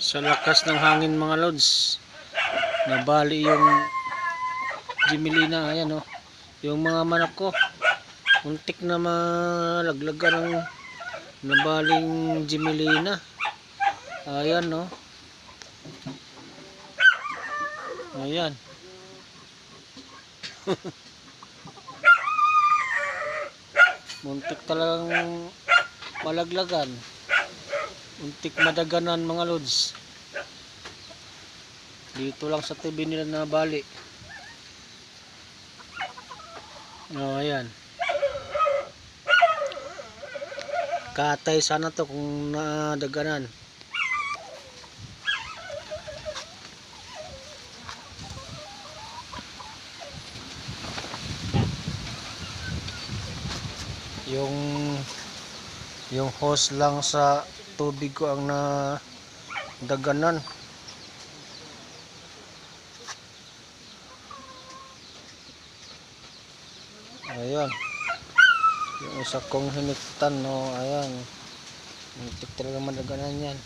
Sa lakas ng hangin mga lods, nabali yung Gemelina. Ayan o, yung mga manok ko muntik na malaglagan ng nabaling Gemelina. Ayan o, ayan. Muntik talagang malaglagan, muntik madaganan mga lods. Dito lang sa TV nila nabali. Ayan, katay sana to kung nadaganan. Yung hose lang sa tubig ko ang nadaganan. Ayan, yung isa kong hiniktan, no, ayan, muntik talaga madaganan yan.